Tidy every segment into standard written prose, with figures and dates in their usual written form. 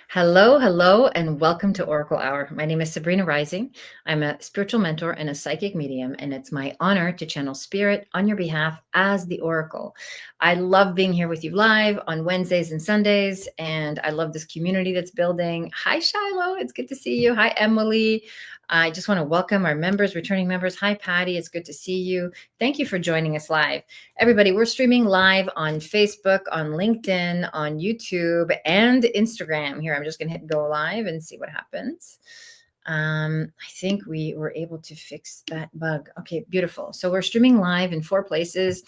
Hello, hello, and welcome to Oracle Hour. My name is Sabrina Rising. I'm a spiritual mentor and a psychic medium, and it's my honor to channel spirit on your behalf as the Oracle. I love being here with you live on Wednesdays and Sundays, and I love this community that's building. Hi, Shiloh. It's good to see you. Hi, Emily. I just want to welcome our members, returning members. Hi, Patty. It's good to see you. Thank you for joining us live. Everybody, we're streaming live on Facebook, on LinkedIn, on YouTube, and Instagram. Here, I'm just going to hit go live and see what happens. I think we were able to fix that bug. Okay, beautiful. So we're streaming live in 4 places.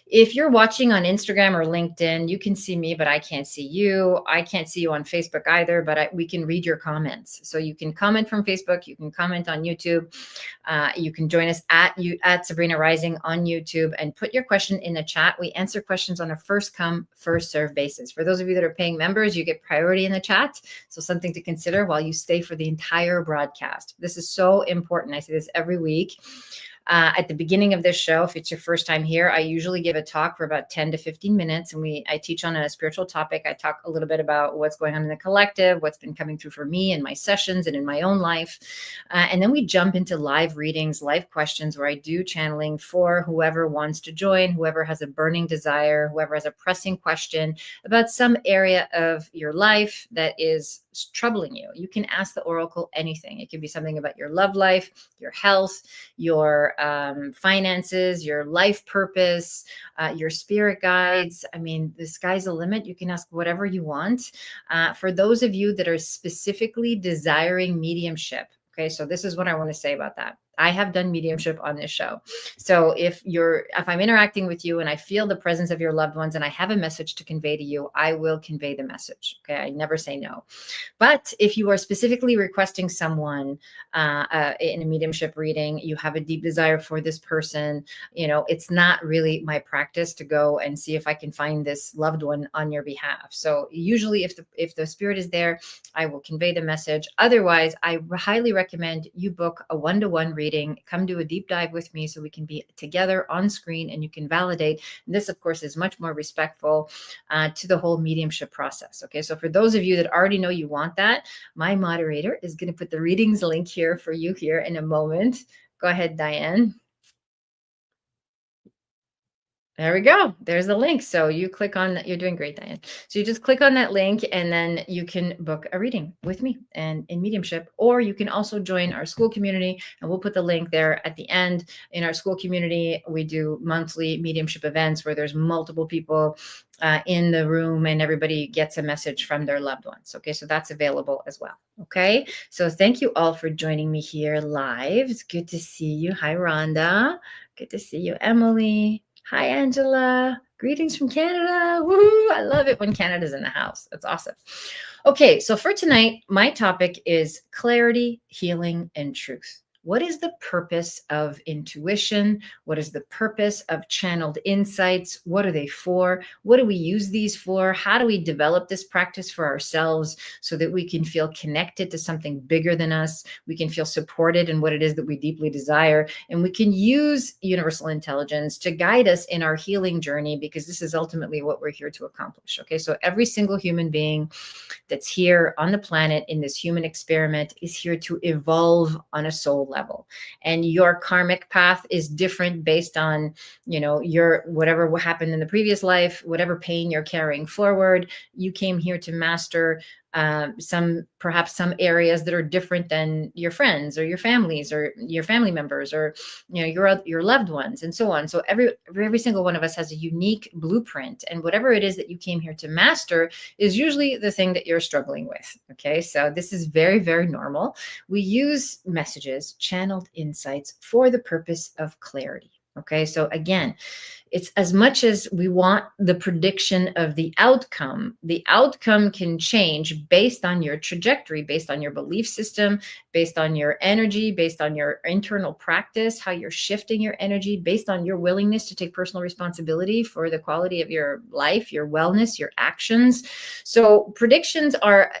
If you're watching on Instagram or LinkedIn, you can see me, but I can't see you. I can't see you on Facebook either, but we can read your comments. So you can comment from Facebook. You can comment on YouTube. You can join us at Sabrina Rising on YouTube and put your question in the chat. We answer questions on a first come, first serve basis. For those of you that are paying members, you get priority in the chat. So something to consider while you stay for the entire broadcast. This is so important. I say this every week. At the beginning of this show, if it's your first time here, I usually give a talk for about 10 to 15 minutes. And I teach on a spiritual topic. I talk a little bit about what's going on in the collective, what's been coming through for me in my sessions and in my own life. And then we jump into live readings, live questions, where I do channeling for whoever wants to join, whoever has a burning desire, whoever has a pressing question about some area of your life that is troubling you. You can ask the Oracle anything. It could be something about your love life, your health, your finances, your life purpose, your spirit guides. I mean, the sky's the limit. You can ask whatever you want. For those of you that are specifically desiring mediumship, okay, so this is what I want to say about that. I have done mediumship on this show. So if I'm interacting with you and I feel the presence of your loved ones and I have a message to convey to you, I will convey the message. Okay. I never say no. But if you are specifically requesting someone in a mediumship reading, you have a deep desire for this person, it's not really my practice to go and see if I can find this loved one on your behalf. So usually if the spirit is there, I will convey the message. Otherwise, I highly recommend you book a one-to-one reading. Come do a deep dive with me so we can be together on screen and you can validate. And this, of course, is much more respectful to the whole mediumship process. Okay, so for those of you that already know you want that, my moderator is going to put the readings link here for you here in a moment. Go ahead, Diane. There we go. There's the link. So you click on that. You're doing great, Diane. So you just click on that link and then you can book a reading with me and in mediumship, or you can also join our school community and we'll put the link there at the end. In our school community, we do monthly mediumship events where there's multiple people in the room and everybody gets a message from their loved ones. Okay. So that's available as well. Okay. So thank you all for joining me here live. It's good to see you. Hi, Rhonda. Good to see you, Emily. Hi, Angela. Greetings from Canada. Woo! I love it when Canada's in the house. That's awesome. Okay, so for tonight, my topic is clarity, healing, and truth. What is the purpose of intuition? What is the purpose of channeled insights? What are they for? What do we use these for? How do we develop this practice for ourselves so that we can feel connected to something bigger than us? We can feel supported in what it is that we deeply desire. And we can use universal intelligence to guide us in our healing journey, because this is ultimately what we're here to accomplish. Okay, so every single human being that's here on the planet in this human experiment is here to evolve on a soul level. And your karmic path is different based on, your whatever happened in the previous life, whatever pain you're carrying forward. You came here to master perhaps some areas that are different than your friends or your families or your family members or your loved ones and so on. So every single one of us has a unique blueprint, and whatever it is that you came here to master is usually the thing that you're struggling with. Okay, so this is very, very normal. We use messages, channeled insights, for the purpose of clarity. Okay, so again, it's as much as we want the prediction of the outcome can change based on your trajectory, based on your belief system, based on your energy, based on your internal practice, how you're shifting your energy, based on your willingness to take personal responsibility for the quality of your life, your wellness, your actions. So predictions are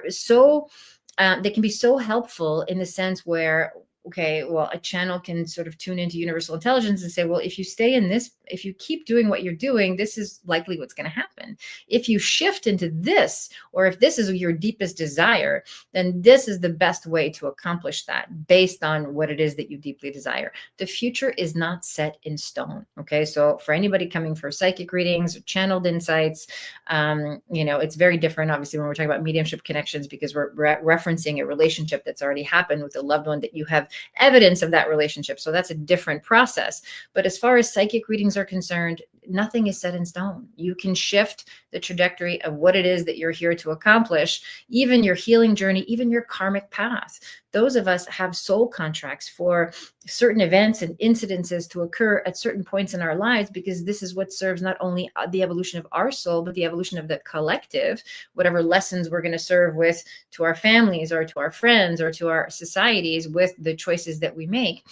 so, they can be so helpful in the sense where okay, well, a channel can sort of tune into universal intelligence and say, well, if you stay in this, if you keep doing what you're doing, this is likely what's going to happen. If you shift into this, or if this is your deepest desire, then this is the best way to accomplish that based on what it is that you deeply desire. The future is not set in stone. Okay. So for anybody coming for psychic readings or channeled insights, it's very different, obviously, when we're talking about mediumship connections, because we're referencing a relationship that's already happened with a loved one that you have evidence of that relationship. So that's a different process. But as far as psychic readings are concerned, nothing is set in stone. You can shift the trajectory of what it is that you're here to accomplish, even your healing journey, even your karmic path. Those of us have soul contracts for certain events and incidences to occur at certain points in our lives, because this is what serves not only the evolution of our soul, but the evolution of the collective, whatever lessons we're going to serve with to our families or to our friends or to our societies with the choices that we make.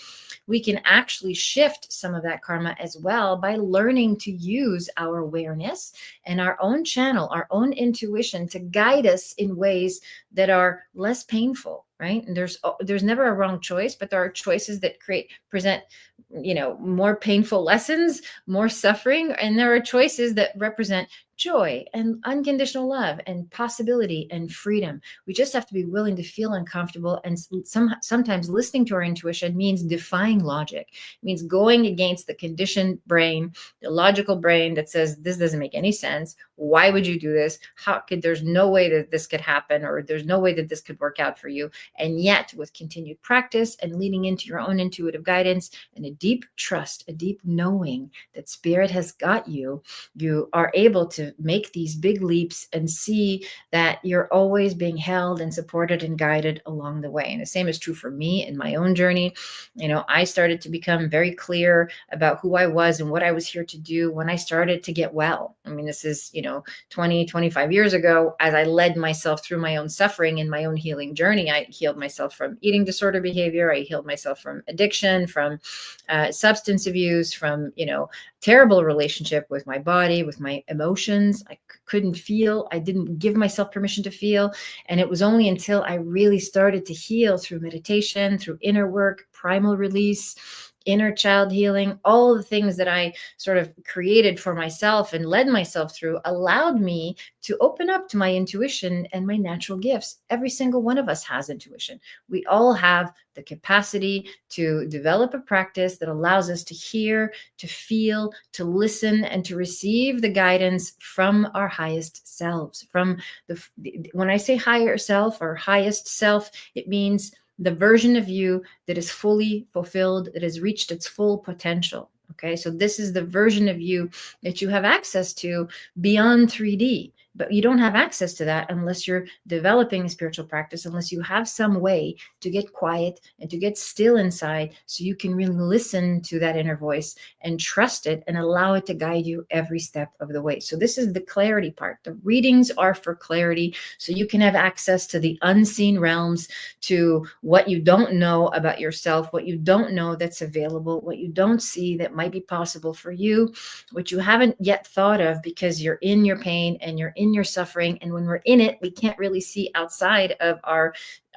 We can actually shift some of that karma as well by learning to use our awareness and our own channel, our own intuition to guide us in ways that are less painful, right? And there's never a wrong choice, but there are choices that present more painful lessons, more suffering, and there are choices that represent joy and unconditional love and possibility and freedom. We just have to be willing to feel uncomfortable. And sometimes listening to our intuition means defying logic. It means going against the conditioned brain, the logical brain that says, this doesn't make any sense. Why would you do this? There's no way that this could happen, or there's no way that this could work out for you. And yet, with continued practice and leaning into your own intuitive guidance and a deep trust, a deep knowing that spirit has got you, you are able to make these big leaps and see that you're always being held and supported and guided along the way. And the same is true for me in my own journey. I started to become very clear about who I was and what I was here to do when I started to get well. I mean, this is, 20, 25 years ago, as I led myself through my own suffering and my own healing journey. I healed myself from eating disorder behavior. I healed myself from addiction, from substance abuse, from, terrible relationship with my body, with my emotions. I couldn't feel. I didn't give myself permission to feel. And it was only until I really started to heal through meditation, through inner work, primal release, inner child healing, all the things that I sort of created for myself and led myself through allowed me to open up to my intuition and my natural gifts. Every single one of us has intuition. We all have the capacity to develop a practice that allows us to hear, to feel, to listen, and to receive the guidance from our highest selves. When I say higher self or highest self, it means the version of you that is fully fulfilled, that has reached its full potential. Okay, so this is the version of you that you have access to beyond 3D. But you don't have access to that unless you're developing a spiritual practice, unless you have some way to get quiet and to get still inside so you can really listen to that inner voice and trust it and allow it to guide you every step of the way. So this is the clarity part. The readings are for clarity, so you can have access to the unseen realms, to what you don't know about yourself, what you don't know that's available, what you don't see that might be possible for you, what you haven't yet thought of because you're in your pain and you're in your suffering. And when we're in it, we can't really see outside of our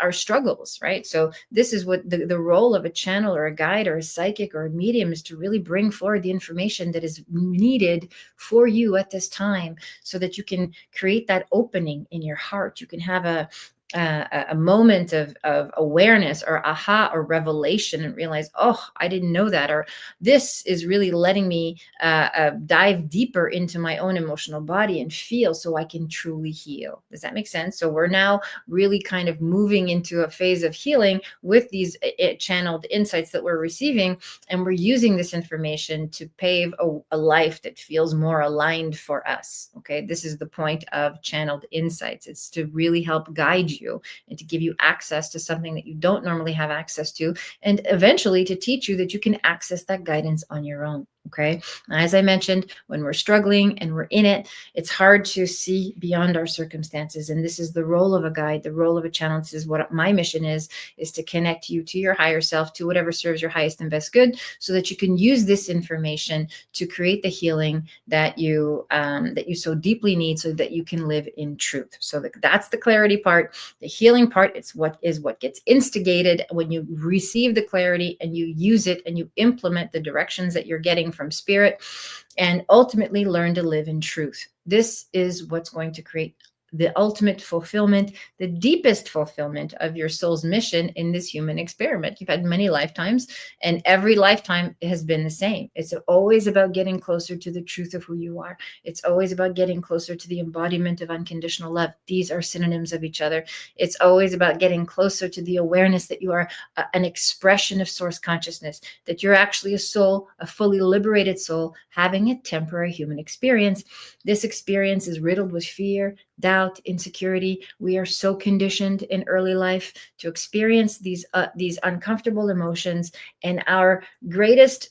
struggles, right? So this is what the role of a channel or a guide or a psychic or a medium is, to really bring forward the information that is needed for you at this time, so that you can create that opening in your heart. You can have a moment of awareness or aha or revelation and realize, oh, I didn't know that, or this is really letting me dive deeper into my own emotional body and feel, so I can truly heal. Does that make sense? So we're now really kind of moving into a phase of healing with these channeled insights that we're receiving, and we're using this information to pave a life that feels more aligned for us. Okay, this is the point of channeled insights. It's to really help guide you and to give you access to something that you don't normally have access to, and eventually to teach you that you can access that guidance on your own. Okay. As I mentioned, when we're struggling and we're in it, it's hard to see beyond our circumstances. And this is the role of a guide, the role of a channel. This is what my mission is to connect you to your higher self, to whatever serves your highest and best good, so that you can use this information to create the healing that you so deeply need, so that you can live in truth. So that's the clarity part. The healing part, it's what gets instigated when you receive the clarity and you use it and you implement the directions that you're getting from spirit, and ultimately learn to live in truth. This is what's going to create the ultimate fulfillment, the deepest fulfillment of your soul's mission in this human experiment. You've had many lifetimes, and every lifetime has been the same. It's always about getting closer to the truth of who you are. It's always about getting closer to the embodiment of unconditional love. These are synonyms of each other. It's always about getting closer to the awareness that you are an expression of source consciousness, that you're actually a soul, a fully liberated soul, having a temporary human experience. This experience is riddled with fear, doubt, insecurity. We are so conditioned in early life to experience these uncomfortable emotions, and our greatest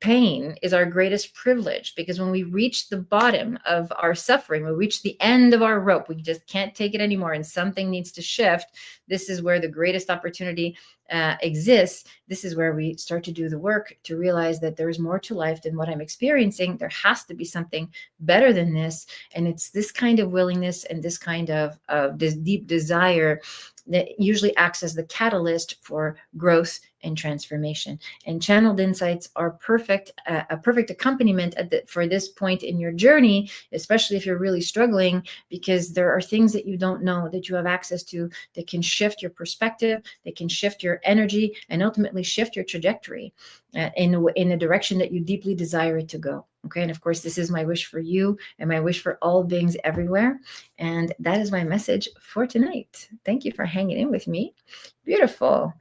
pain is our greatest privilege, because when we reach the bottom of our suffering, we reach the end of our rope, we just can't take it anymore and something needs to shift. This is where the greatest opportunity exists. This is where we start to do the work to realize that there is more to life than what I'm experiencing. There has to be something better than this. And it's this kind of willingness and this kind of this deep desire that usually acts as the catalyst for growth and transformation. And channeled insights are a perfect accompaniment for this point in your journey, especially if you're really struggling, because there are things that you don't know that you have access to that can shift your perspective, that can shift your energy, and ultimately shift your trajectory in the direction that you deeply desire it to go. Okay. And of course, this is my wish for you and my wish for all beings everywhere. And that is my message for tonight. Thank you for hanging in with me. Beautiful.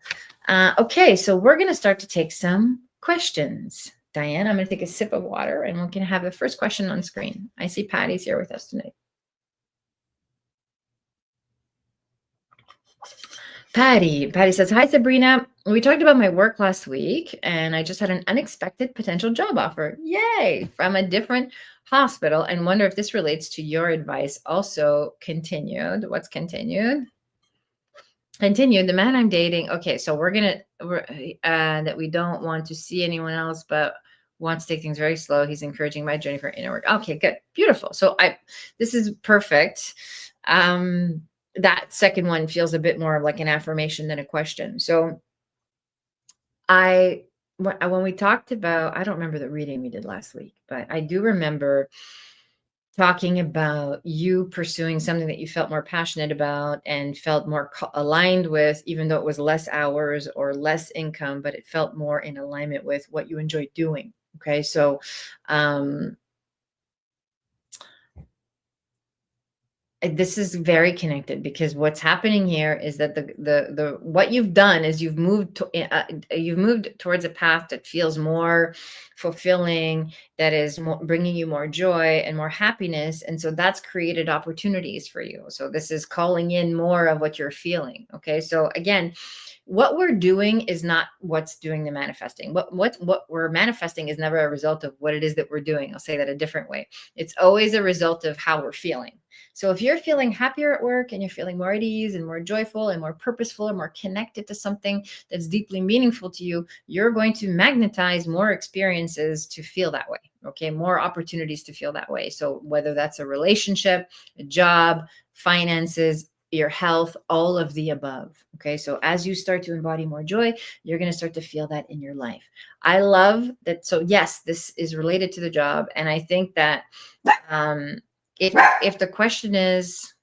Okay. So we're going to start to take some questions. Diane, I'm going to take a sip of water and we can have the first question on screen. I see Patty's here with us tonight. Patty says, hi, Sabrina. We talked about my work last week and I just had an unexpected potential job offer. Yay! From a different hospital, and wonder if this relates to your advice. Also continued. What's continued? Continued. The man I'm dating. Okay. So we're that we don't want to see anyone else, but wants to take things very slow. He's encouraging my journey for inner work. Okay, good. Beautiful. So this is perfect. That second one feels a bit more like an affirmation than a question. So when we talked about, I don't remember the reading we did last week, but I do remember talking about you pursuing something that you felt more passionate about and felt more aligned with, even though it was less hours or less income, but it felt more in alignment with what you enjoyed doing. Okay. So, this is very connected, because what's happening here is that the what you've done is you've moved towards a path that feels more fulfilling, that is bringing you more joy and more happiness, and so that's created opportunities for you. So this is calling in more of what you're feeling. Okay, so again, what we're doing is not what's doing the manifesting. What we're manifesting is never a result of what it is that we're doing. I'll say that a different way. It's always a result of how we're feeling. So if you're feeling happier at work and you're feeling more at ease and more joyful and more purposeful and more connected to something that's deeply meaningful to you, you're going to magnetize more experiences to feel that way. Okay, more opportunities to feel that way. So whether that's a relationship, a job, finances, your health, all of the above. Okay, so as you start to embody more joy, you're going to start to feel that in your life. I love that. So yes, this is related to the job, and I think that if the question is,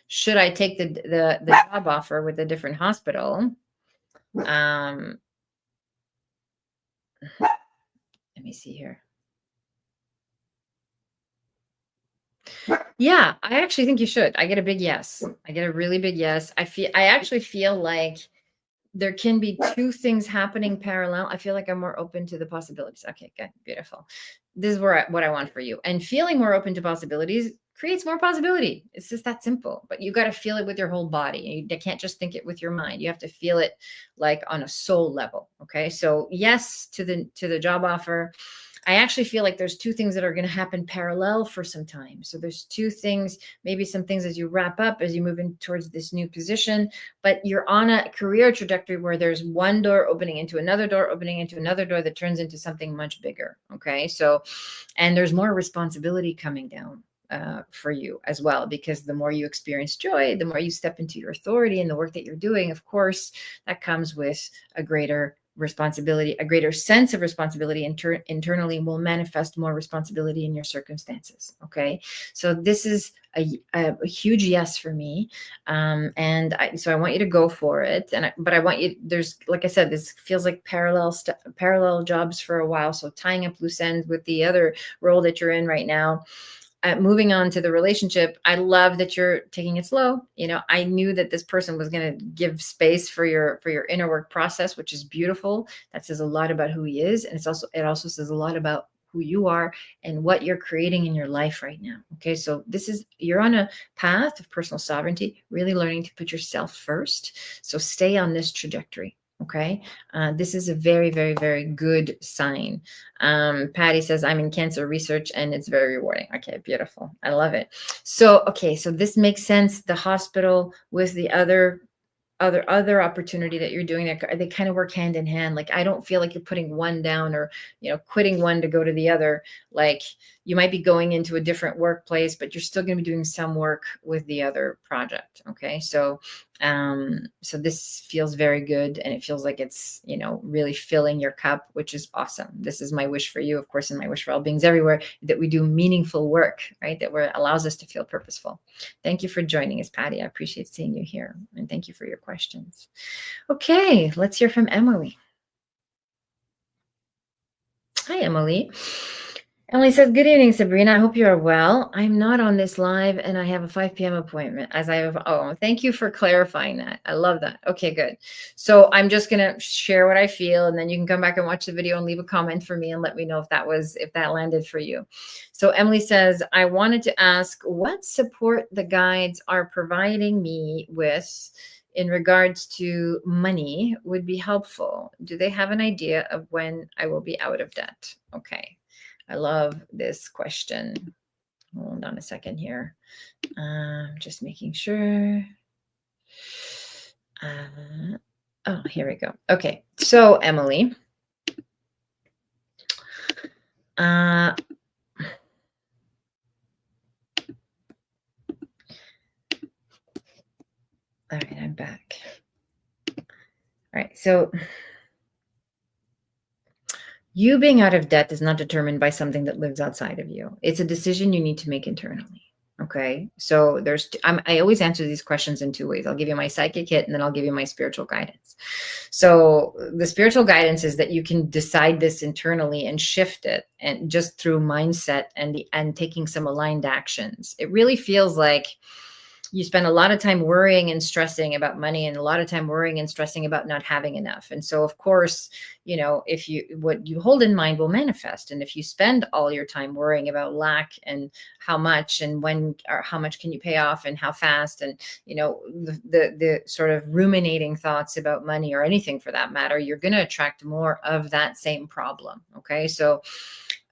should I take the job offer with a different hospital? Let me see here. Yeah, I actually think you should. I get a big yes. I get a really big yes. I actually feel like there can be two things happening parallel. I feel like I'm more open to the possibilities. Okay, good. Beautiful. this is what I want for you. And feeling more open to possibilities creates more possibility. It's just that simple. But you got to feel it with your whole body. You can't just think it with your mind. You have to feel it like on a soul level. Okay. So yes to the job offer. I actually feel like there's two things that are going to happen parallel for some time. So there's two things, maybe some things as you wrap up, as you move in towards this new position, but you're on a career trajectory where there's one door opening into another door, opening into another door that turns into something much bigger. Okay. So, and there's more responsibility coming down for you as well, because the more you experience joy, the more you step into your authority and the work that you're doing, of course, that comes with a greater responsibility, a greater sense of responsibility internally will manifest more responsibility in your circumstances. Okay. So this is a huge yes for me. So I want you to go for it. But I want you, there's, like I said, this feels like parallel jobs for a while. So tying up loose ends with the other role that you're in right now. Moving on to the relationship, I love that you're taking it slow. I knew that this person was going to give space for your inner work process, which is beautiful. That says a lot about who he is, and it also says a lot about who you are and what you're creating in your life right now. Okay, so you're on a path of personal sovereignty, really learning to put yourself first. So stay on this trajectory. Okay. This is a very, very, very good sign. Patty says, I'm in cancer research and it's very rewarding. Okay, beautiful. I love it. So, okay. So this makes sense. The hospital with the other opportunity that you're doing, that they kind of work hand in hand. Like, I don't feel like you're putting one down or, quitting one to go to the other. Like, you might be going into a different workplace, but you're still going to be doing some work with the other project. Okay. So this feels very good. And it feels like it's, really filling your cup, which is awesome. This is my wish for you, of course, and my wish for all beings everywhere, that we do meaningful work, right? That allows us to feel purposeful. Thank you for joining us, Patty. I appreciate seeing you here. And thank you for your questions. Okay, let's hear from Emily. Hi, Emily. Emily says, good evening, Sabrina. I hope you are well. I'm not on this live and I have a 5 p.m. appointment thank you for clarifying that. I love that. Okay, good. So I'm just going to share what I feel, and then you can come back and watch the video and leave a comment for me and let me know if that landed for you. So Emily says, I wanted to ask what support the guides are providing me with in regards to money would be helpful. Do they have an idea of when I will be out of debt? Okay. I love this question. Hold on a second here. Just making sure. Here we go. Okay. So Emily, all right, I'm back. All right. So you being out of debt is not determined by something that lives outside of you. It's a decision you need to make internally. Okay. So I always answer these questions in two ways. I'll give you my psychic hit and then I'll give you my spiritual guidance. So the spiritual guidance is that you can decide this internally and shift it, and just through mindset and taking some aligned actions. It really feels like you spend a lot of time worrying and stressing about money, and a lot of time worrying and stressing about not having enough. And so, of course, what you hold in mind will manifest. And if you spend all your time worrying about lack and how much and when, or how much can you pay off and how fast, and, the sort of ruminating thoughts about money or anything for that matter, you're going to attract more of that same problem. Okay. So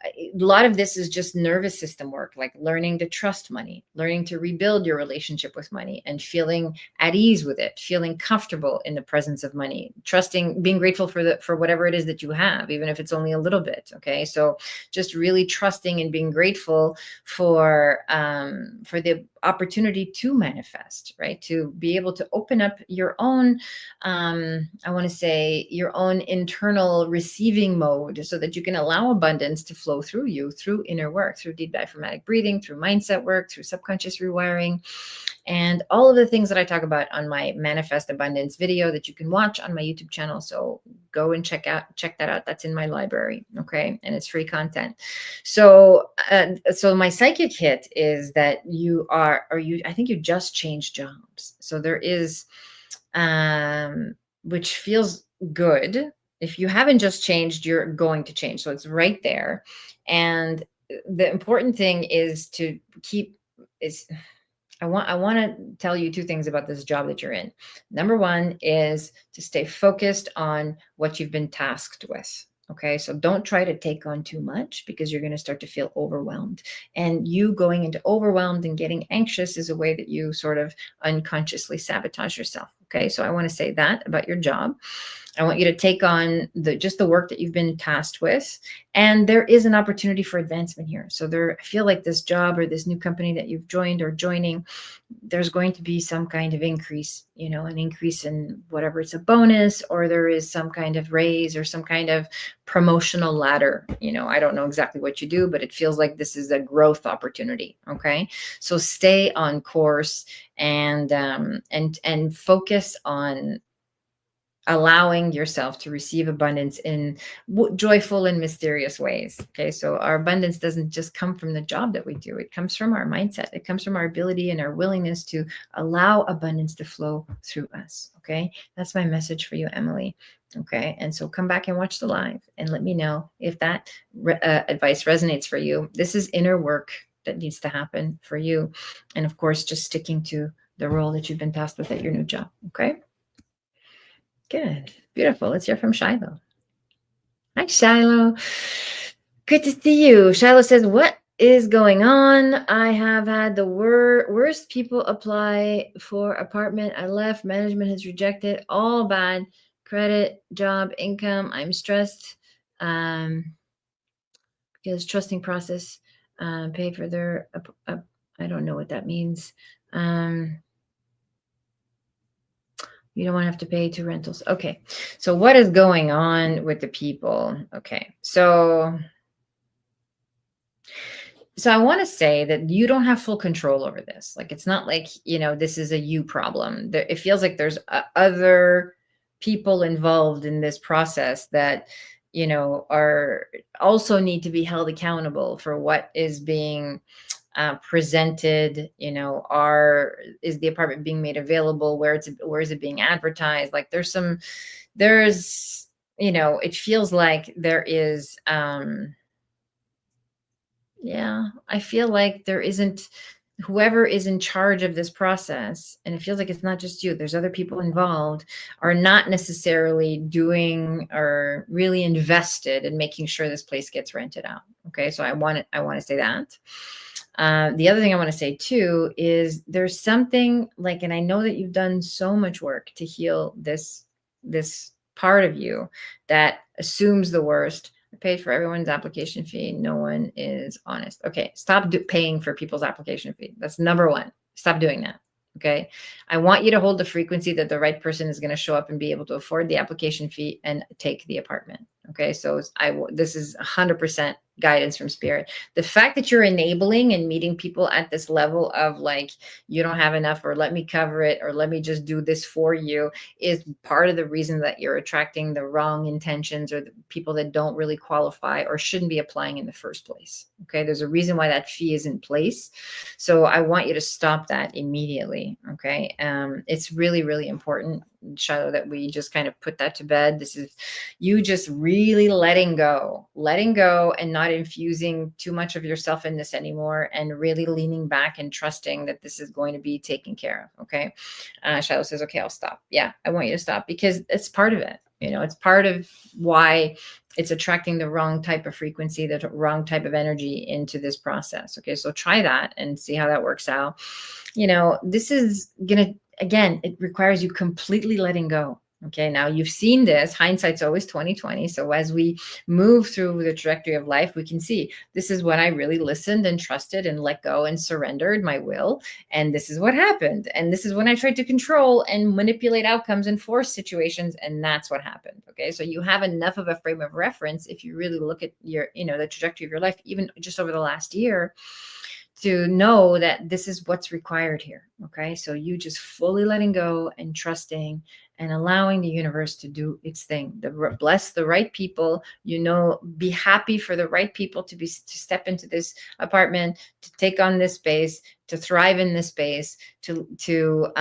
a lot of this is just nervous system work, like learning to trust money, learning to rebuild your relationship with money and feeling at ease with it, feeling comfortable in the presence of money, trusting, being grateful for whatever it is that you have, even if it's only a little bit. Okay. So just really trusting and being grateful for the opportunity to manifest, right? To be able to open up your own, I want to say your own internal receiving mode, so that you can allow abundance to flow through you, through inner work, through deep diaphragmatic breathing, through mindset work, through subconscious rewiring, and all of the things that I talk about on my Manifest Abundance video that you can watch on my YouTube channel. So go and check that out. That's in my library. Okay. And it's free content. So my psychic hit is that I think you just changed jobs. So there is, which feels good. If you haven't just changed, you're going to change. So it's right there. And the important thing is to keep is I want to tell you two things about this job that you're in. Number one is to stay focused on what you've been tasked with. Okay, so don't try to take on too much because you're going to start to feel overwhelmed. And you going into overwhelmed and getting anxious is a way that you sort of unconsciously sabotage yourself. Okay, so I want to say that about your job. I want you to take on just the work that you've been tasked with. And there is an opportunity for advancement here. So I feel like this job or this new company that you've joined or joining, there's going to be some kind of increase, an increase in whatever, it's a bonus, or there is some kind of raise or some kind of promotional ladder. I don't know exactly what you do, but it feels like this is a growth opportunity. Okay. So stay on course and focus on allowing yourself to receive abundance in joyful and mysterious ways. Okay, so our abundance doesn't just come from the job that we do. It comes from our mindset. It comes from our ability and our willingness to allow abundance to flow through us. Okay, that's my message for you, Emily. Okay, and so come back and watch the live and let me know if that advice resonates for you. This is inner work that needs to happen for you. And of course, just sticking to the role that you've been tasked with at your new job. Okay. Good. Beautiful. Let's hear from Shiloh. Hi, Shiloh. Good to see you. Shiloh says, what is going on? I have had the worst people apply for apartment. I left. Management has rejected. All bad. Credit, job, income. I'm stressed because trusting process pay for their, I don't know what that means. You don't want to have to pay 2 rentals. Okay. So what is going on with the people? Okay. So I want to say that you don't have full control over this. Like, it's not like, this is a you problem. It feels like there's other people involved in this process that, are also need to be held accountable for what is being presented. Is the apartment being made available? Where is it being advertised? Like, it feels like there is I feel like there isn't whoever is in charge of this process, and it feels like it's not just you, there's other people involved, are not necessarily doing or really invested in making sure this place gets rented out. Okay, so I want to say that. The other thing I want to say too is there's something like, and I know that you've done so much work to heal this part of you that assumes the worst. I paid for everyone's application fee. No one is honest. Okay, stop paying for people's application fee. That's number one. Stop doing that. Okay, I want you to hold the frequency that the right person is going to show up and be able to afford the application fee and take the apartment. Okay, so this is 100% guidance from spirit. The fact that you're enabling and meeting people at this level of like, you don't have enough, or let me cover it, or let me just do this for you, is part of the reason that you're attracting the wrong intentions or the people that don't really qualify or shouldn't be applying in the first place. Okay, there's a reason why that fee is in place. So I want you to stop that immediately. Okay, it's really, really important, Shiloh, that we just kind of put that to bed. This is you just really letting go and not infusing too much of yourself in this anymore, and really leaning back and trusting that this is going to be taken care of. Okay. Shiloh says, okay, I'll stop. Yeah, I want you to stop because it's part of it. It's part of why it's attracting the wrong type of frequency, the wrong type of energy into this process. Okay. So try that and see how that works out. This is going to, again, it requires you completely letting go. Okay, now you've seen this. Hindsight's always 20/20. So as we move through the trajectory of life, we can see this is when I really listened and trusted and let go and surrendered my will. And this is what happened. And this is when I tried to control and manipulate outcomes and force situations. And that's what happened. Okay, so you have enough of a frame of reference if you really look at your, the trajectory of your life, even just over the last year, to know that this is what's required here. Okay. So you just fully letting go and trusting and allowing the universe to do its thing. Bless the right people, be happy for the right people to step into this apartment, to take on this space, to thrive in this space, to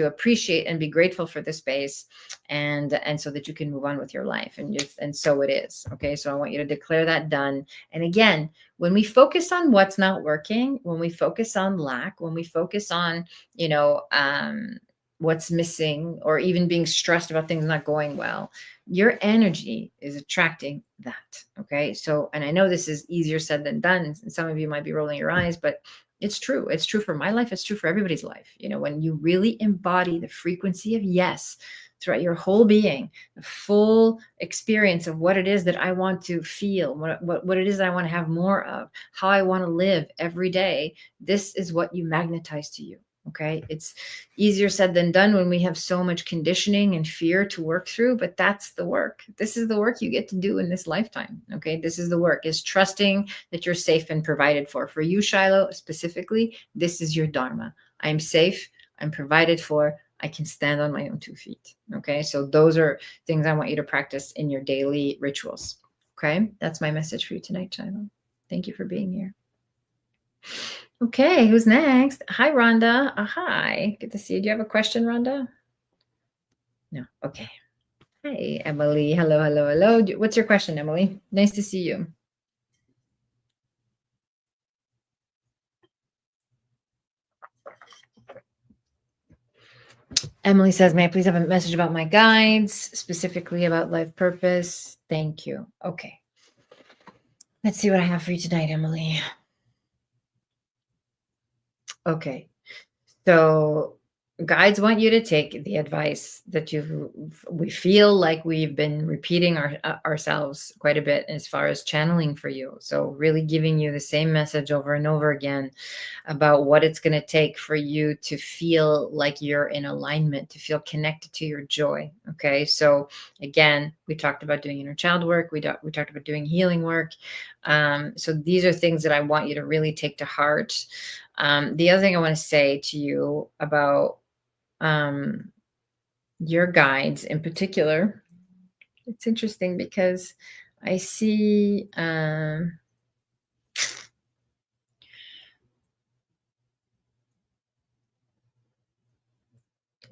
appreciate and be grateful for the space, and so that you can move on with your life. And so it is. Okay, so I want you to declare that done. And again, when we focus on what's not working, when we focus on lack, when we focus on what's missing, or even being stressed about things not going well, your energy is attracting that. Okay, so, and I know this is easier said than done, and some of you might be rolling your eyes, but it's true. It's true for my life. It's true for everybody's life. When you really embody the frequency of yes throughout your whole being, the full experience of what it is that I want to feel, what it is that I want to have more of, how I want to live every day, this is what you magnetize to you. Okay, it's easier said than done when we have so much conditioning and fear to work through, but that's the work. This is the work you get to do in this lifetime. Okay, this is the work, is trusting that you're safe and provided for. For you, Shiloh, specifically, this is your dharma. I'm safe, I'm provided for, I can stand on my own 2 feet. Okay, so those are things I want you to practice in your daily rituals. Okay, that's my message for you tonight, Shiloh. Thank you for being here. Okay, who's next? Hi, Rhonda. Hi, good to see you. Do you have a question, Rhonda? No. Okay. Hey, Emily. Hello, hello, hello. What's your question, Emily? Nice to see you. Emily says, may I please have a message about my guides, specifically about life purpose? Thank you. Okay. Let's see what I have for you tonight, Emily. Okay. So guides want you to take the advice that we feel like we've been repeating ourselves quite a bit as far as channeling for you. So really giving you the same message over and over again about what it's going to take for you to feel like you're in alignment, to feel connected to your joy. Okay. So again, we talked about doing inner child work. We talked about doing healing work. So these are things that I want you to really take to heart. The other thing I want to say to you about your guides in particular, it's interesting because I see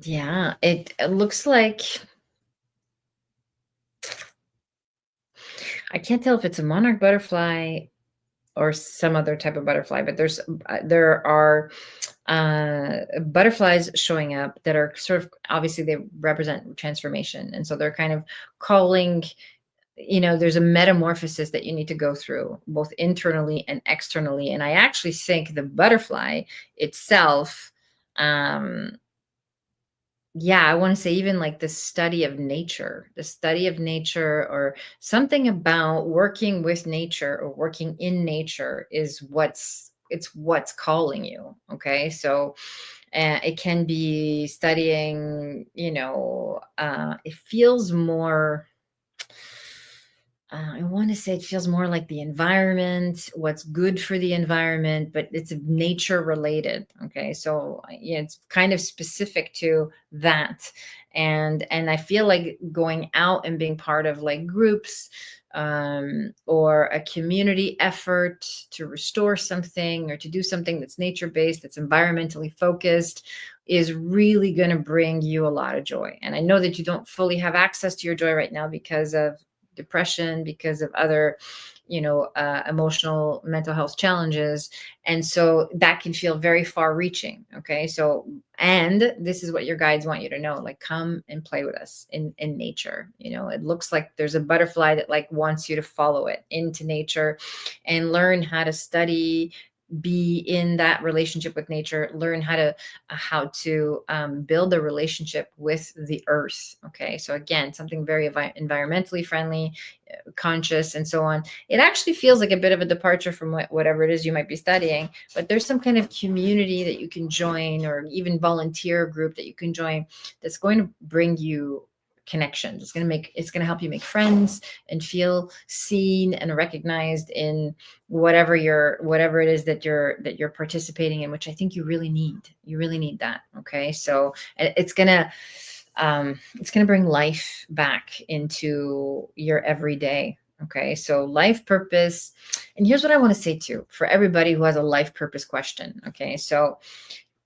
yeah, it looks like, I can't tell if it's a monarch butterfly or some other type of butterfly, but there are butterflies showing up that are sort of, obviously they represent transformation, and so they're kind of calling, there's a metamorphosis that you need to go through both internally and externally. And I actually think the butterfly itself, yeah, I want to say even like the study of nature, or something about working with nature or working in nature is what's calling you. Okay. So it can be studying, it feels more, I want to say it feels more like the environment, what's good for the environment, but it's nature related. Okay. So yeah, it's kind of specific to that. And I feel like going out and being part of like groups, or a community effort to restore something or to do something that's nature based, that's environmentally focused, is really going to bring you a lot of joy. And I know that you don't fully have access to your joy right now because of depression, because of other, emotional mental health challenges. And so that can feel very far reaching. Okay. So, and this is what your guides want you to know, like, come and play with us in nature. It looks like there's a butterfly that like wants you to follow it into nature and learn how to study, be in that relationship with nature, learn how to build a relationship with the earth. Okay. So again, something very environmentally friendly, conscious, and so on. It actually feels like a bit of a departure from whatever it is you might be studying, but there's some kind of community that you can join, or even volunteer group that you can join, that's going to bring you connections. It's going to help you make friends and feel seen and recognized in whatever it is that you're participating in, which I think you really need that. Okay. So it's going to, It's going to bring life back into your everyday. Okay, so life purpose. And here's what I want to say too for everybody who has a life purpose question. Okay, so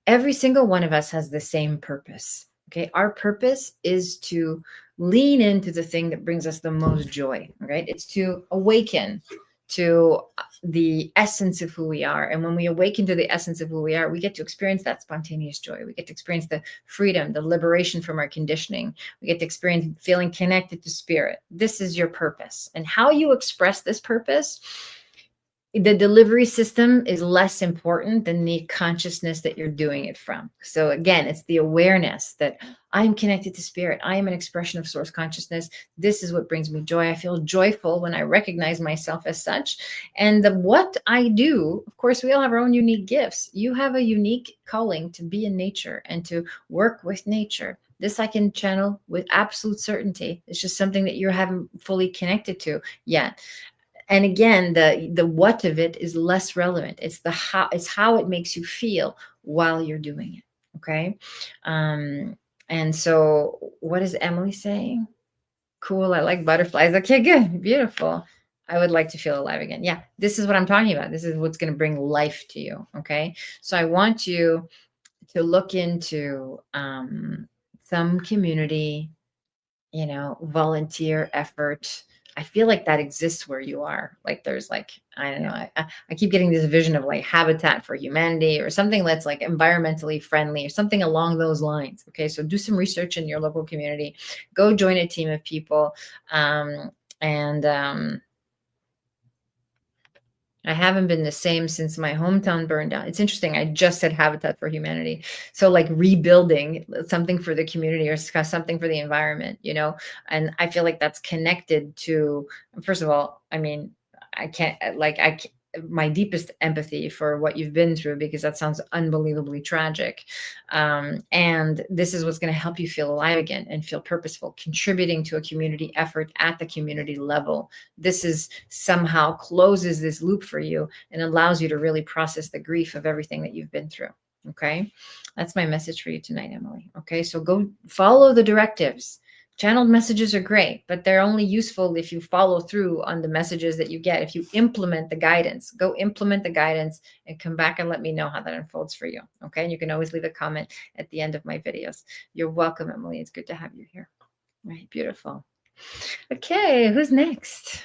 every single one of us has the same purpose. Okay, our purpose is to lean into the thing that brings us the most joy. Right, it's to awaken to the essence of who we are. And when we awaken to the essence of who we are, we get to experience that spontaneous joy. We get to experience the freedom, the liberation from our conditioning. We get to experience feeling connected to spirit. This is your purpose. And how you express this purpose, the delivery system is less important than the consciousness that you're doing it from. So again, it's the awareness that I am connected to spirit. I am an expression of source consciousness. This is what brings me joy. I feel joyful when I recognize myself as such. And what I do, of course, we all have our own unique gifts. You have a unique calling to be in nature and to work with nature. This I can channel with absolute certainty. It's just something that you haven't fully connected to yet. And again, the what of it is less relevant. It's the how. It's how it makes you feel while you're doing it. Okay. And so what is Emily saying? Cool. I like butterflies. Okay, good. Beautiful. I would like to feel alive again. Yeah, this is what I'm talking about. This is what's going to bring life to you. Okay. So I want you to look into some community, volunteer effort. I feel like that exists where you are. Like there's like, I don't know, I keep getting this vision of like Habitat for Humanity or something that's like environmentally friendly or something along those lines. Okay, so do some research in your local community. Go join a team of people. And I haven't been the same since my hometown burned down. It's interesting. I just said Habitat for Humanity. So like rebuilding something for the community or something for the environment, and I feel like that's connected to, first of all, I mean, I can't my deepest empathy for what you've been through, because that sounds unbelievably tragic. And this is what's going to help you feel alive again and feel purposeful, contributing to a community effort at the community level. This is somehow closes this loop for you and allows you to really process the grief of everything that you've been through. Okay. That's my message for you tonight, Emily. Okay. So go follow the directives. Channeled messages are great, but they're only useful if you follow through on the messages that you get. If you implement the guidance, go implement the guidance and come back and let me know how that unfolds for you. Okay. And you can always leave a comment at the end of my videos. You're welcome, Emily. It's good to have you here. All right. Beautiful. Okay. Who's next?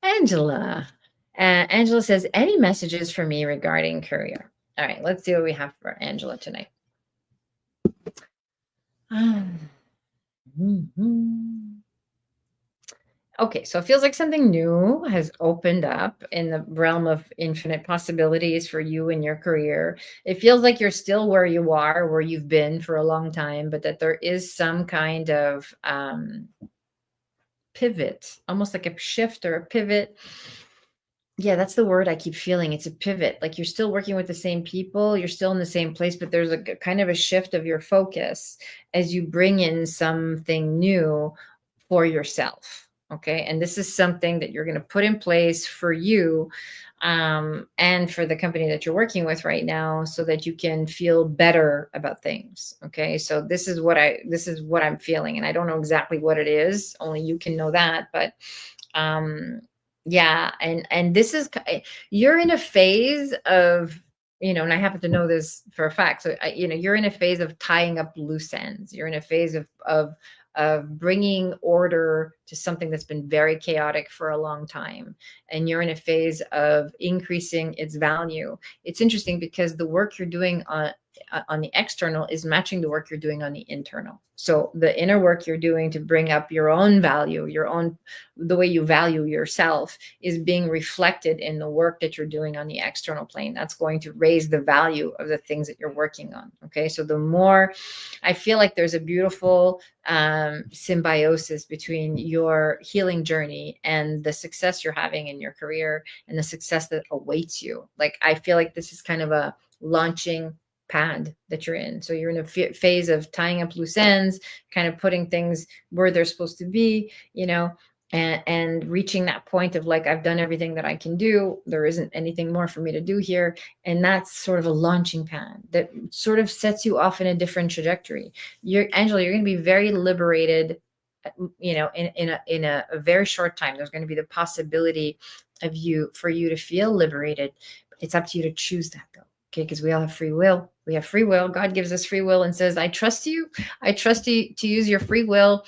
Angela. Angela says, any messages for me regarding career? All right. Let's see what we have for Angela tonight. Okay, so it feels like something new has opened up in the realm of infinite possibilities for you in your career. It feels like you're still where you are, where you've been for a long time, but that there is some kind of pivot, almost like a shift or a pivot. Yeah, that's the word I keep feeling. It's a pivot. Like you're still working with the same people, you're still in the same place, but there's a kind of a shift of your focus as you bring in something new for yourself. Okay. And this is something that you're going to put in place for you and for the company that you're working with right now so that you can feel better about things. Okay. So this is what I'm feeling. And I don't know exactly what it is. Only you can know that. But yeah, and this is, you're in a phase of, and I happen to know this for a fact. So you're in a phase of tying up loose ends. You're in a phase of bringing order to something that's been very chaotic for a long time, and you're in a phase of increasing its value. It's interesting because the work you're doing on the external is matching the work you're doing on the internal. So the inner work you're doing to bring up your own value, the way you value yourself, is being reflected in the work that you're doing on the external plane. That's going to raise the value of the things that you're working on. Okay. So the more, I feel like there's a beautiful symbiosis between your healing journey and the success you're having in your career and the success that awaits you. Like, I feel like this is kind of a launching pad that you're in. So you're in a phase of tying up loose ends, kind of putting things where they're supposed to be, and reaching that point of like, I've done everything that I can do. There isn't anything more for me to do here. And that's sort of a launching pad that sort of sets you off in a different trajectory. Angela, you're going to be very liberated, in a very short time. There's going to be the possibility for you to feel liberated. It's up to you to choose that though. Okay, because we all have free will. We have free will. God gives us free will and says, I trust you. I trust you to use your free will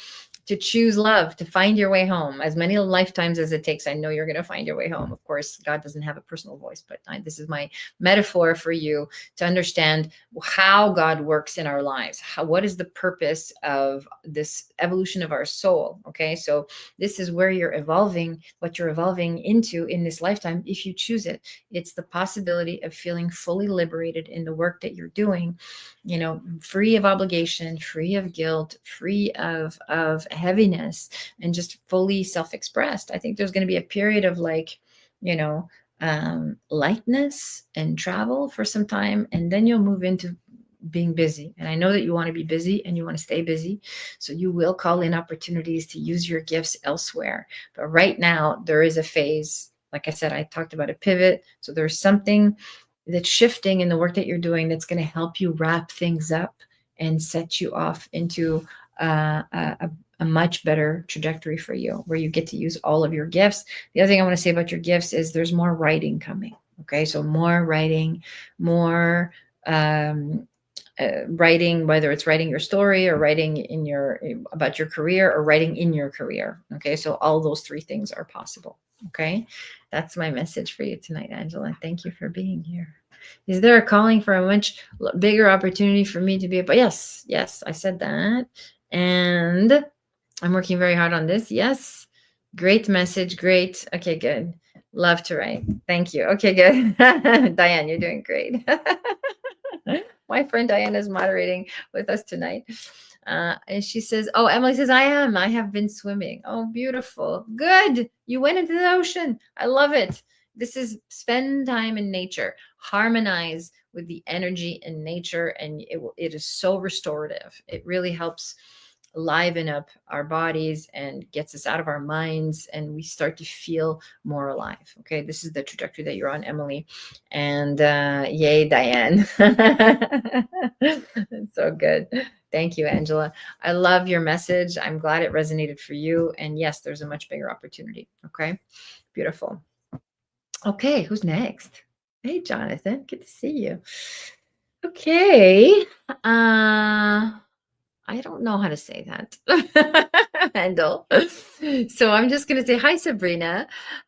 to choose love, to find your way home, as many lifetimes as it takes. I know you're going to find your way home. Of course, God doesn't have a personal voice, but this is my metaphor for you to understand how God works in our lives. What is the purpose of this evolution of our soul? Okay, so this is where you're evolving, what you're evolving into in this lifetime, if you choose it. It's the possibility of feeling fully liberated in the work that you're doing, free of obligation, free of guilt, free of heaviness, and just fully self-expressed. I think there's going to be a period of lightness and travel for some time, and then you'll move into being busy. And I know that you want to be busy and you want to stay busy. So you will call in opportunities to use your gifts elsewhere. But right now there is a phase, like I said, I talked about a pivot. So there's something that's shifting in the work that you're doing that's going to help you wrap things up and set you off into a much better trajectory for you, where you get to use all of your gifts. The other thing I want to say about your gifts is there's more writing coming. Okay, so more writing, more writing, whether it's writing your story or writing about your career or writing in your career. Okay, so all those three things are possible. Okay, that's my message for you tonight, Angela. Thank you for being here. Is there a calling for a much bigger opportunity for me to be able? Yes, I said that. And I'm working very hard on this. Yes. Great message. Great. Okay, good. Love to write. Thank you. Okay, good. Diane, you're doing great. My friend Diane is moderating with us tonight. And she says, oh, Emily says, I have been swimming. Oh, beautiful. Good. You went into the ocean. I love it. This is spend time in nature, harmonize with the energy in nature. And it is so restorative. It really helps liven up our bodies and gets us out of our minds, and we start to feel more alive. Okay, this is the trajectory that you're on, Emily. And yay, Diane. So good. Thank you, Angela. I love your message. I'm glad it resonated for you. And yes, there's a much bigger opportunity. Okay, beautiful. Okay, who's next? Hey, Jonathan, good to see you. Okay. I don't know how to say that, Handel. So I'm just going to say, hi, Sabrina.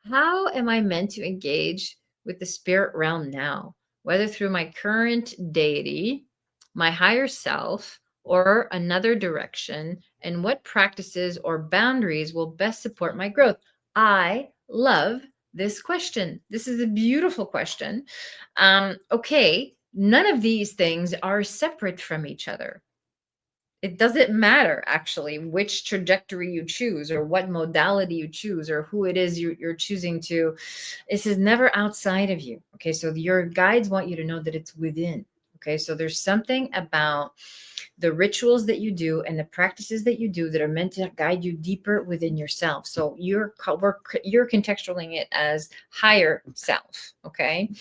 How am I meant to engage with the spirit realm now, whether through my current deity, my higher self, or another direction? And what practices or boundaries will best support my growth? I love this question. This is a beautiful question. Okay, none of these things are separate from each other. It doesn't matter actually which trajectory you choose or what modality you choose or who it is you're choosing to. This is never outside of you. Okay, so your guides want you to know that it's within. Okay, so there's something about the rituals that you do and the practices that you do that are meant to guide you deeper within yourself. So you're contextualizing it as higher self. Okay,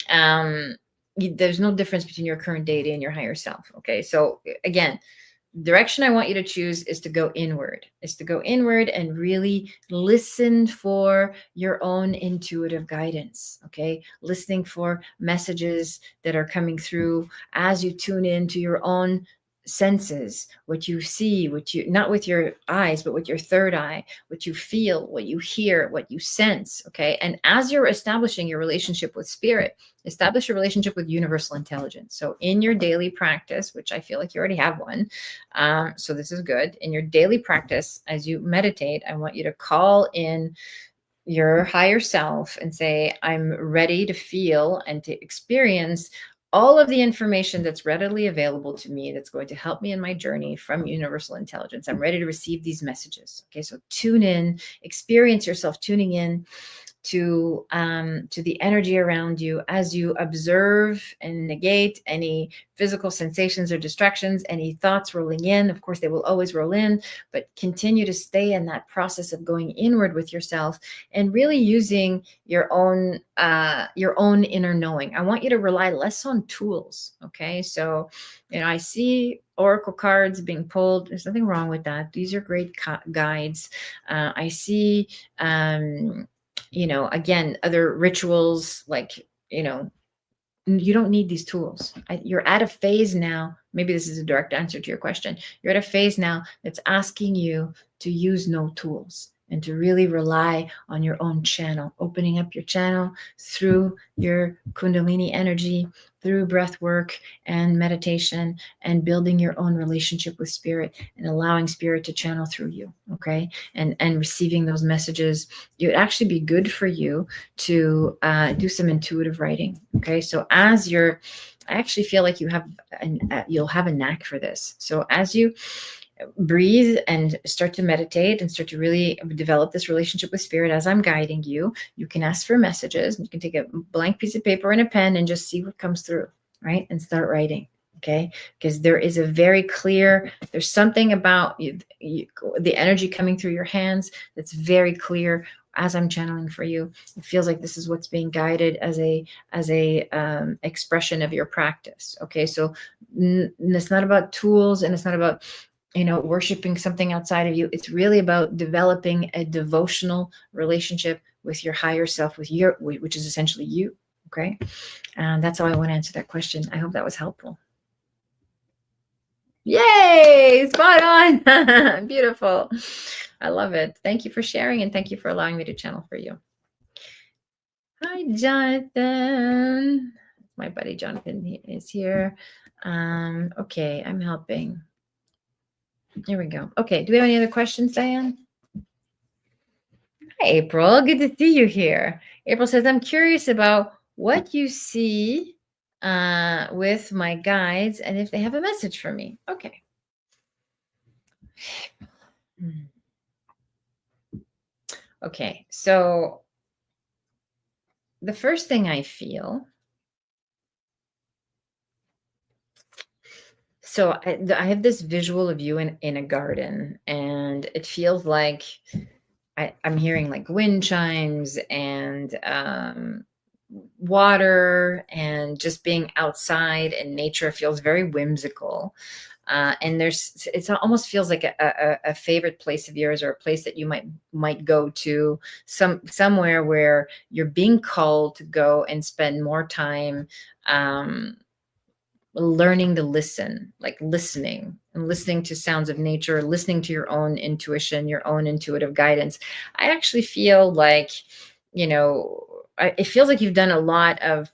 there's no difference between your current deity and your higher self. Okay, so again, direction I want you to choose is to go inward, and really listen for your own intuitive guidance. Okay, listening for messages that are coming through as you tune in to your own senses, what you see, what you, not with your eyes, but with your third eye, what you feel, what you hear, what you sense. Okay, and as you're establishing your relationship with spirit, establish a relationship with universal intelligence. So in your daily practice, which I feel like you already have one, so this is good. In your daily practice, as you meditate, I want you to call in your higher self and say, I'm ready to feel and to experience all of the information that's readily available to me that's going to help me in my journey from universal intelligence. I'm ready to receive these messages. Okay, so tune in, experience yourself tuning in to the energy around you as you observe and negate any physical sensations or distractions, any thoughts rolling in. Of course, they will always roll in, but continue to stay in that process of going inward with yourself and really using your own inner knowing. I want you to rely less on tools. Okay, so I see oracle cards being pulled. There's nothing wrong with that. These are great guides. I see, again, other rituals like, you don't need these tools. You're at a phase now. Maybe this is a direct answer to your question. You're at a phase now that's asking you to use no tools and to really rely on your own channel, opening up your channel through your Kundalini energy, through breath work and meditation, and building your own relationship with spirit and allowing spirit to channel through you. Okay. And receiving those messages. It would actually be good for you to do some intuitive writing. Okay. So I actually feel like you'll have a knack for this. So as you breathe and start to meditate and start to really develop this relationship with spirit as I'm guiding you, you can ask for messages. You can take a blank piece of paper and a pen and just see what comes through, right? And start writing. Okay. Because there is a very clear, there's something about the energy coming through your hands that's very clear as I'm channeling for you. It feels like this is what's being guided as a expression of your practice. Okay. So it's not about tools, and it's not about worshiping something outside of you. It's really about developing a devotional relationship with your higher self, which is essentially you. Okay. And that's how I want to answer that question. I hope that was helpful. Yay! Spot on. Beautiful. I love it. Thank you for sharing, and thank you for allowing me to channel for you. Hi, Jonathan. My buddy Jonathan is here. Okay, I'm helping. Here we go. Okay, do we have any other questions, Diane? Hi, April. Good to see you here. April says, I'm curious about what you see with my guides and if they have a message for me. Okay. Okay, so the first thing I feel, so I have this visual of you in a garden, and it feels like I'm hearing like wind chimes and water, and just being outside, and nature feels very whimsical. And it almost feels like a favorite place of yours, or a place that you might go to, somewhere where you're being called to go and spend more time learning to listen, like listening to sounds of nature, listening to your own intuition, your own intuitive guidance. I actually feel like, it feels like you've done a lot of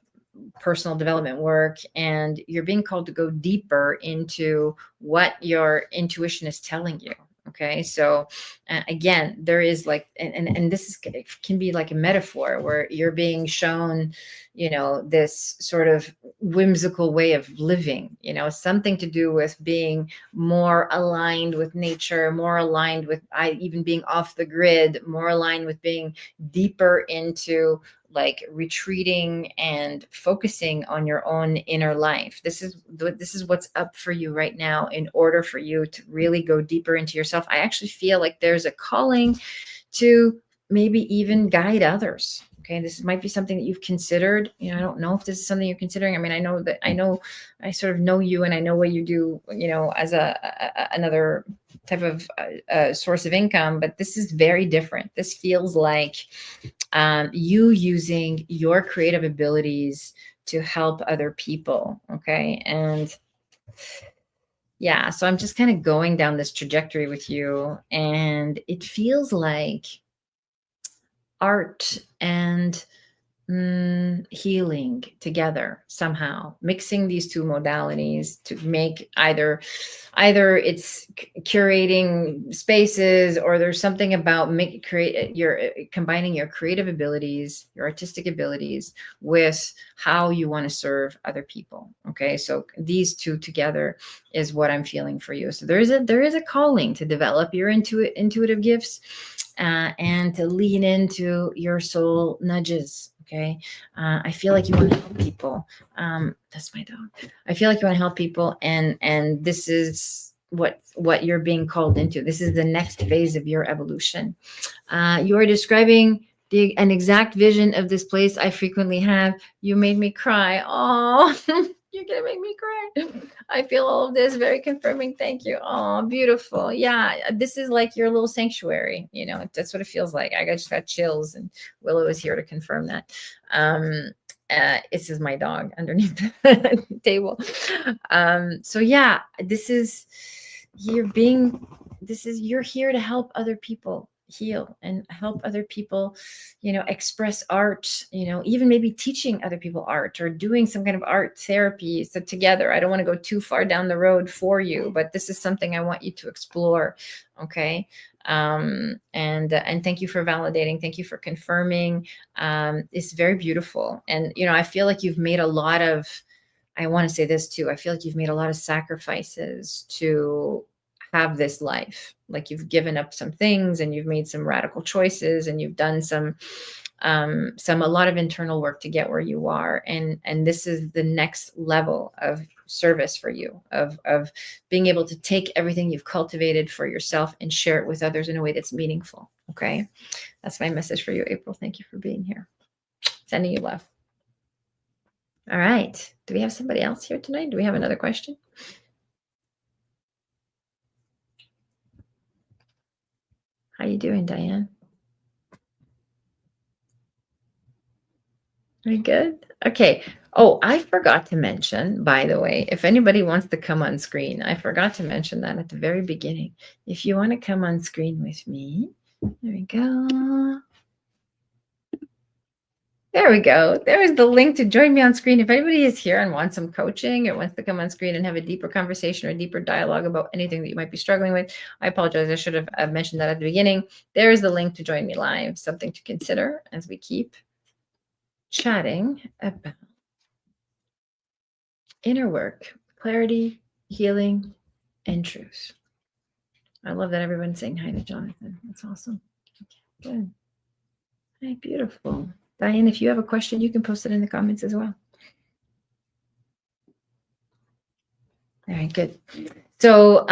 personal development work, and you're being called to go deeper into what your intuition is telling you. Okay. So again, there is like, and this can be like a metaphor where you're being shown, this sort of whimsical way of living, something to do with being more aligned with nature, more aligned with even being off the grid, more aligned with being deeper into like retreating and focusing on your own inner life. This is what's up for you right now in order for you to really go deeper into yourself. I actually feel like there's a calling to maybe even guide others. Okay, this might be something that you've considered. I don't know if this is something you're considering. I mean, I sort of know you, and I know what you do, as another type of source of income, but this is very different. This feels like you using your creative abilities to help other people. Okay. And yeah, so I'm just kind of going down this trajectory with you, and it feels like art and healing together somehow, mixing these two modalities to make either it's curating spaces, or there's something about combining your creative abilities, your artistic abilities, with how you want to serve other people. Okay, so these two together is what I'm feeling for you. So there is a calling to develop your intuitive gifts, and to lean into your soul nudges. Okay. I feel like you want to help people. That's my dog. I feel like you want to help people, and this is what you're being called into. This is the next phase of your evolution. You are describing an exact vision of this place I frequently have. You made me cry. Oh, you're gonna make me cry. I feel all of this very confirming. Thank you. Oh, beautiful. Yeah, this is like your little sanctuary. That's what it feels like. I just got chills, and Willow is here to confirm that. This is my dog underneath the table. So yeah, you're here to help other people heal and help other people, express art, even maybe teaching other people art or doing some kind of art therapy. So together, I don't want to go too far down the road for you, but this is something I want you to explore. Okay. And thank you for validating. Thank you for confirming. It's very beautiful. And, I feel like you've made a lot of, I want to say this too. I feel like you've made a lot of sacrifices to have this life. Like you've given up some things and you've made some radical choices and you've done a lot of internal work to get where you are. And this is the next level of service for you, of being able to take everything you've cultivated for yourself and share it with others in a way that's meaningful. Okay. That's my message for you, April. Thank you for being here. Sending you love. All right. Do we have somebody else here tonight? Do we have another question? How you doing, Diane? Very good. Okay. Oh, I forgot to mention, by the way, if anybody wants to come on screen, I forgot to mention that at the very beginning. If you want to come on screen with me, there we go. There we go. There's the link to join me on screen. If anybody is here and wants some coaching or wants to come on screen and have a deeper conversation or a deeper dialogue about anything that you might be struggling with, I apologize. I should have mentioned that at the beginning. There is the link to join me live, something to consider as we keep chatting about inner work, clarity, healing, and truth. I love that everyone's saying hi to Jonathan. That's awesome. Good. Hey, beautiful. Diane, if you have a question, you can post it in the comments as well. All right, good. So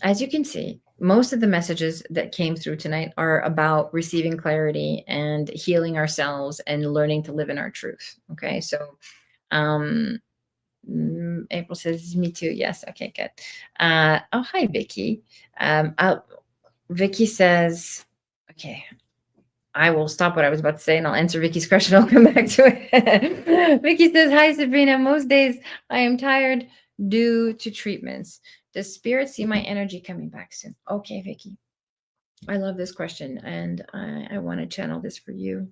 as you can see, most of the messages that came through tonight are about receiving clarity and healing ourselves and learning to live in our truth. Okay, so April says, me too. Yes. Okay, good. Oh, hi, Vicky. Vicky says, okay, I will stop what I was about to say and I'll answer Vicky's question. I'll come back to it. Vicky says, hi, Sabrina. Most days I am tired due to treatments. Does spirit see my energy coming back soon? Okay, Vicky. I love this question and I want to channel this for you.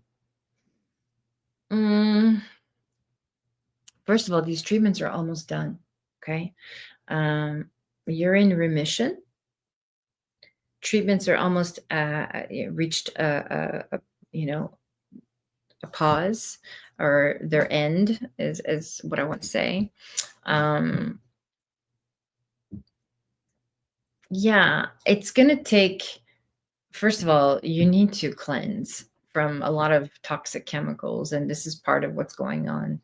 First of all, these treatments are almost done. Okay. You're in remission. Treatments are almost reached a pause, or their end is what I want to say. Yeah, it's going to take, first of all, you need to cleanse from a lot of toxic chemicals. And this is part of what's going on.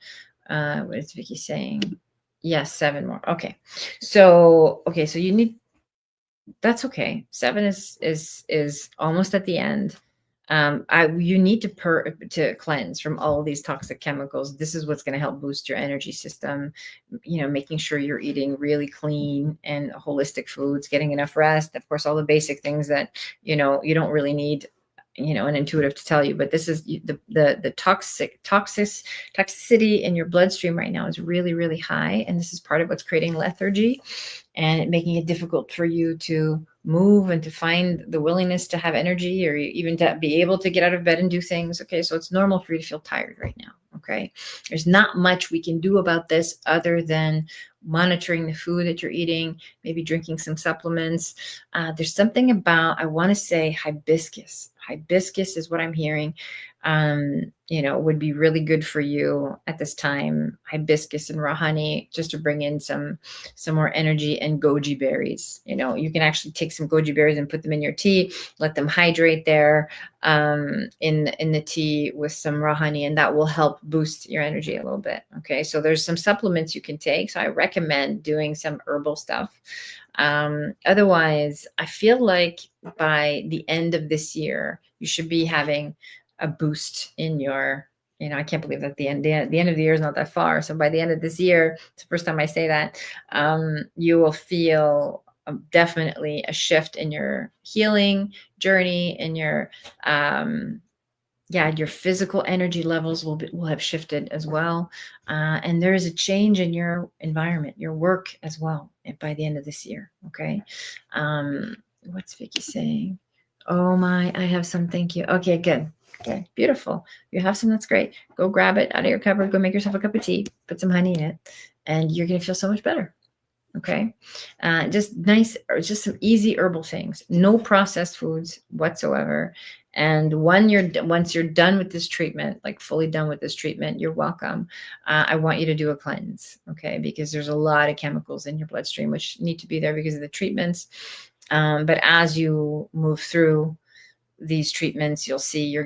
What is Vicky saying? Yes, 7 more. Okay. So you need, that's okay. 7 is almost at the end. You need to cleanse from all of these toxic chemicals. This is what's going to help boost your energy system. Making sure you're eating really clean and holistic foods, getting enough rest. Of course, all the basic things that you don't really need an intuitive to tell you, but this is the toxicity in your bloodstream right now is really, really high. And this is part of what's creating lethargy and making it difficult for you to move and to find the willingness to have energy or even to be able to get out of bed and do things. Okay. So it's normal for you to feel tired right now. Okay. There's not much we can do about this other than monitoring the food that you're eating, maybe drinking some supplements. There's something about, I want to say hibiscus. Hibiscus is what I'm hearing, would be really good for you at this time. Hibiscus and raw honey, just to bring in some more energy, and goji berries. You can actually take some goji berries and put them in your tea, let them hydrate there in the tea with some raw honey, and that will help boost your energy a little bit. Okay, so there's some supplements you can take. So I recommend doing some herbal stuff. Otherwise, I feel like by the end of this year, you should be having a boost in your, I can't believe that the end of the year is not that far. So by the end of this year, it's the first time I say that, you will feel definitely a shift in your healing journey, in your, your physical energy levels will have shifted as well. And there is a change in your environment, your work as well by the end of this year. Okay. What's Vicky saying? Oh my, I have some. Thank you. Okay, good. Okay, beautiful. You have some. That's great. Go grab it out of your cupboard. Go make yourself a cup of tea. Put some honey in it, and you're going to feel so much better. Okay. Just nice, or just some easy herbal things. No processed foods whatsoever. And once you're done with this treatment, like fully done with this treatment, you're welcome. I want you to do a cleanse. Okay. Because there's a lot of chemicals in your bloodstream, which need to be there because of the treatments. But as you move through these treatments, you'll see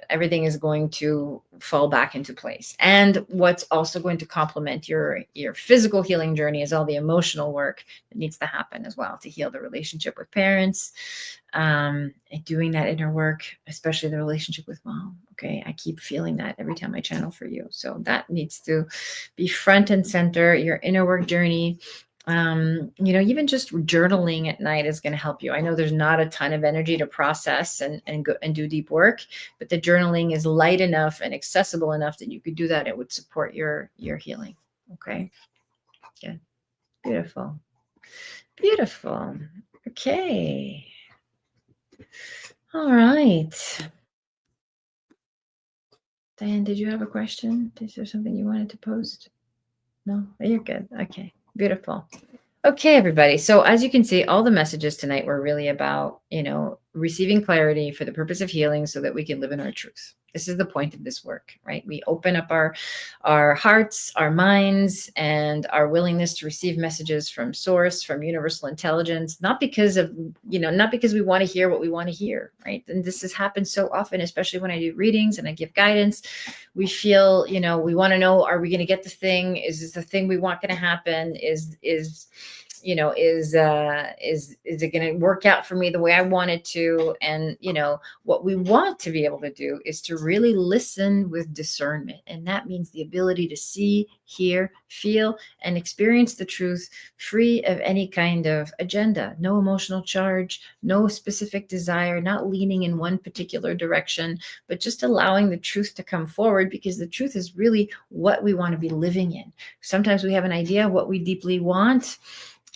everything is going to fall back into place. And what's also going to complement your physical healing journey is all the emotional work that needs to happen as well to heal the relationship with parents, and doing that inner work, especially the relationship with mom. Okay. I keep feeling that every time I channel for you. So that needs to be front and center, your inner work journey. Even just journaling at night is going to help you. I know there's not a ton of energy to process and go and do deep work, but the journaling is light enough and accessible enough that you could do that. It would support your healing. Okay. Yeah. Beautiful. Beautiful. Okay. All right. Diane, did you have a question? Is there something you wanted to post? No, you're good. Okay. Beautiful. Okay, everybody. So as you can see, all the messages tonight were really about, receiving clarity for the purpose of healing so that we can live in our truth. This is the point of this work, right? We open up our hearts, our minds, and our willingness to receive messages from source, from universal intelligence, not because we want to hear what we want to hear, right? And this has happened so often, especially when I do readings and I give guidance. We feel, we want to know, are we going to get the thing? Is this the thing we want going to happen? Is it going to work out for me the way I want it to? And, what we want to be able to do is to really listen with discernment. And that means the ability to see, hear, feel, and experience the truth free of any kind of agenda, no emotional charge, no specific desire, not leaning in one particular direction, but just allowing the truth to come forward, because the truth is really what we want to be living in. Sometimes we have an idea of what we deeply want,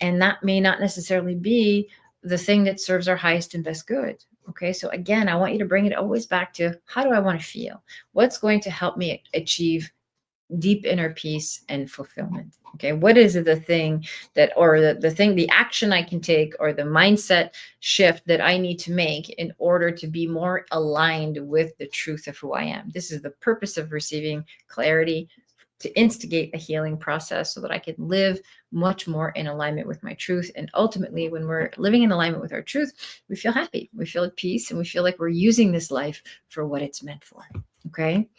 and that may not necessarily be the thing that serves our highest and best good. Okay. So again, I want you to bring it always back to, how do I want to feel? What's going to help me achieve deep inner peace and fulfillment? Okay. What is the thing the action I can take, or the mindset shift that I need to make in order to be more aligned with the truth of who I am? This is the purpose of receiving clarity, to instigate a healing process so that I can live much more in alignment with my truth. And ultimately, when we're living in alignment with our truth, we feel happy, we feel at peace, and we feel like we're using this life for what it's meant for. Okay.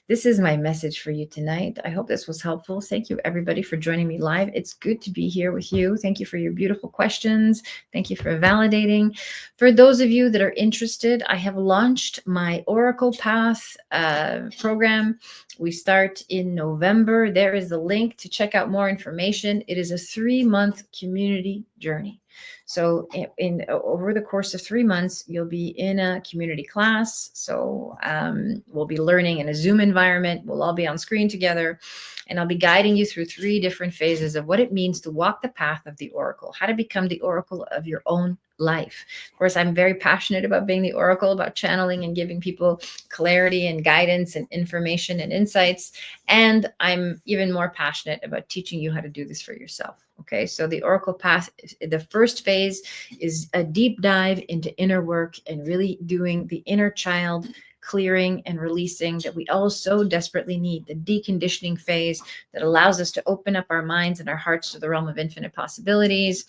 This is my message for you tonight. I hope this was helpful. Thank you, everybody, for joining me live. It's good to be here with you. Thank you for your beautiful questions. Thank you for validating. For those of you that are interested, I have launched my Oracle Path program. We start in November. There is the link to check out more information. It is a 3-month community journey. So over the course of 3 months, you'll be in a community class. So we'll be learning in a Zoom environment. We'll all be on screen together. And I'll be guiding you through 3 different phases of what it means to walk the path of the oracle, how to become the oracle of your own life. Of course, I'm very passionate about being the oracle, about channeling and giving people clarity and guidance and information and insights. And I'm even more passionate about teaching you how to do this for yourself. Okay, so the oracle path, the first phase is a deep dive into inner work and really doing the inner child clearing and releasing that we all so desperately need, the deconditioning phase that allows us to open up our minds and our hearts to the realm of infinite possibilities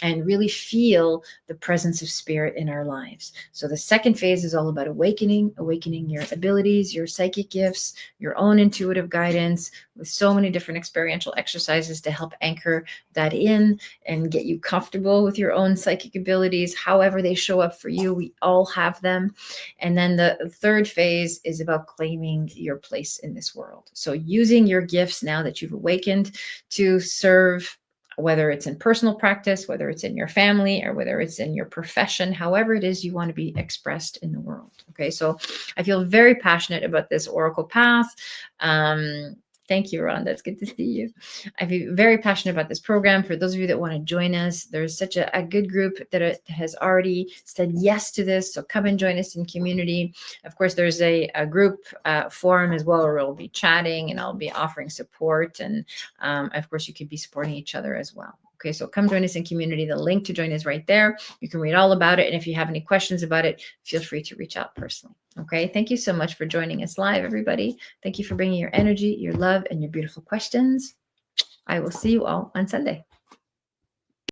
and really feel the presence of spirit in our lives. So the second phase is all about awakening your abilities, your psychic gifts, your own intuitive guidance, with so many different experiential exercises to help anchor that in and get you comfortable with your own psychic abilities, however they show up for you. We all have them. And then the third phase is about claiming your place in this world. So using your gifts now that you've awakened to serve, whether it's in personal practice, whether it's in your family, or whether it's in your profession, however it is you want to be expressed in the world. Okay, so I feel very passionate about this oracle path. Thank you, Rhonda. It's good to see you. I feel very passionate about this program. For those of you that want to join us, there's such a good group that has already said yes to this. So come and join us in community. Of course, there's a group forum as well, where we'll be chatting and I'll be offering support. And of course, you could be supporting each other as well. Okay, so come join us in community. The link to join is right there. You can read all about it. And if you have any questions about it, feel free to reach out personally. Okay, thank you so much for joining us live, everybody. Thank you for bringing your energy, your love, and your beautiful questions. I will see you all on Sunday.